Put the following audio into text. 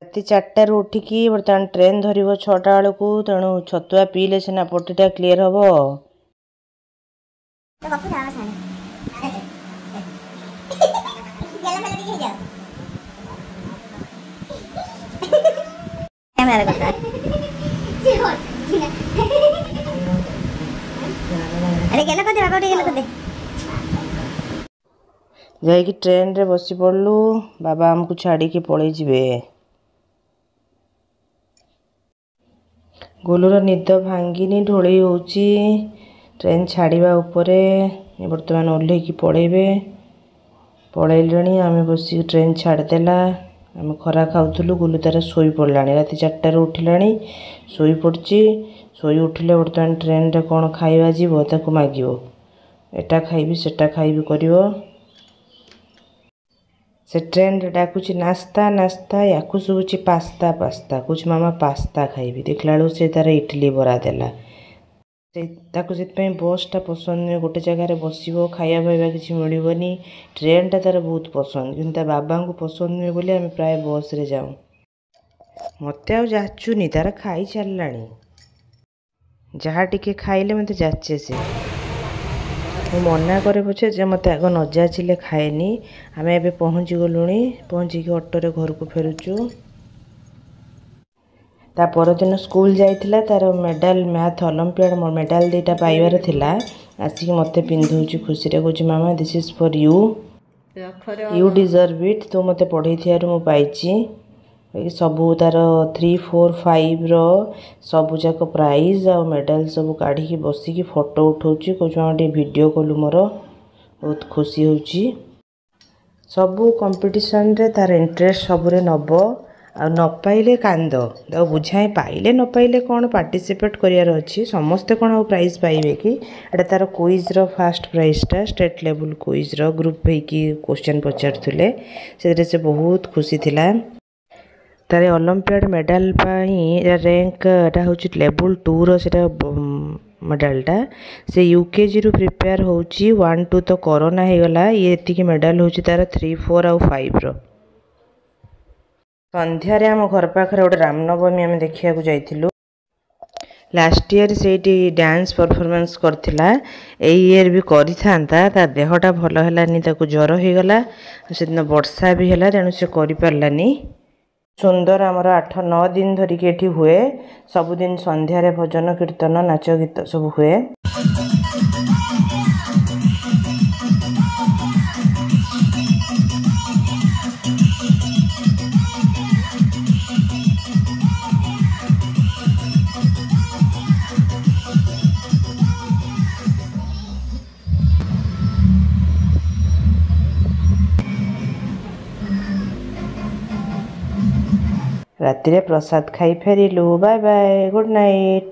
राति 4टाରୁ उठिकी बर्तमान ट्रेन धरिबो 6टा बेलू तेणु छतुआ पीले सिना पटीटा क्लीयर हम। जाइकी ट्रेन रे बसी पड़लु। बाबा हमको छाड़ी की पलि जिवे। गोलूर निद भांगिनी ढोलई होची। ट्रेन छाड़िबा उपरे बर्तमान ओल्हे की पड़ेबे। पलैले आम बस ट्रेन छाड़देला। आम खरा खाऊलु। गोलू तार शोई पड़ा। राति 4टारू उठिलानी शोई पड़ी। शोई उठिले बर्तमान ट्रेन रे कौन खाइबा जीवो ताकू मागिबो। एटा खाइबी सेटा खाइबी करिवो। से ट्रेन रे डाकुची नास्ता नास्ता याकू शुभुची पास्ता पास्ता कुछ मामा पास्ता खाइबी। देखला बेलू से तार इडली बरा देला। बसटा पसंद नुहे। गोटे जगार बसो खाया फाइबा किसी मिलबनी। ट्रेनटा तार बहुत पसंद कि बाबा को पसंद नुहे बोली आम प्राय बस रे जाऊँ। मत जाचुनी तार खाई सारा जहाँ टिके खाइले मत जाचे से मु मना करे पछे जे मत आग न जाचिले खाएनी। आम ए पहुँची गलु। पहुँचिकी ऑटो घर को फेरुचु। ता परदिन स्कूल जाइथिला तार मेडल मैथ ओलंपियाड मेडल 2टा पाइबार थिला। आसिक मते पिंधुची खुशी रे कहूची मामा this is for you you deserve it. तो मते पढ़ई थियारु मु पाइची। सबू तार 3, 4, 5 रो सबू जाक प्राइज आ मेडल सब काढ़ी बसिकी फोटो उठाऊची। कहूँ मामा वीडियो कलु मोर बहुत खुशी होची। सबू कंपटीशन रे तार इंटरेस्ट सबुरे नब आ न पाइले कांद बुझाए पाइले न पाइले कौन पार्टिसिपेट करियार अच्छी। समस्ते कौन आ प्राइज पाइबे कि एटा तार quiz row first प्राइजटा state level quiz रो ग्रुप होइकी क्वेश्चन पचारुले से बहुत खुशी थिला। तार ओलंपियाड मेडल रैंक हूँ लेवल 2 रो सेटा मेडलटा से यूकेजी रु प्रिपेयर होची 1, 2 तो कोरोना हो गला। ये एतिकी मेडल होची तार 3, 4 आ 5 रो। संध्यारे आम घर पाखरे गोटे रामनवमी आम देखिया जाइथिलु। लास्ट ईयर से डांस परफॉर्मेंस करथिला। ए ईयर भी करिथांता ता देहटा भल हेलानी ताकू ज्वर हो गला। से दिन वर्षा भी हला तेणु से करि पारलानी। सुंदर आमर 8-9 दिन धरिकी एठी हुए। सबुदिन संध्यारे भजन कीर्तन नाच गीत सब हुए। राति रे प्रसाद खाई फेरिलु। Bye bye good night.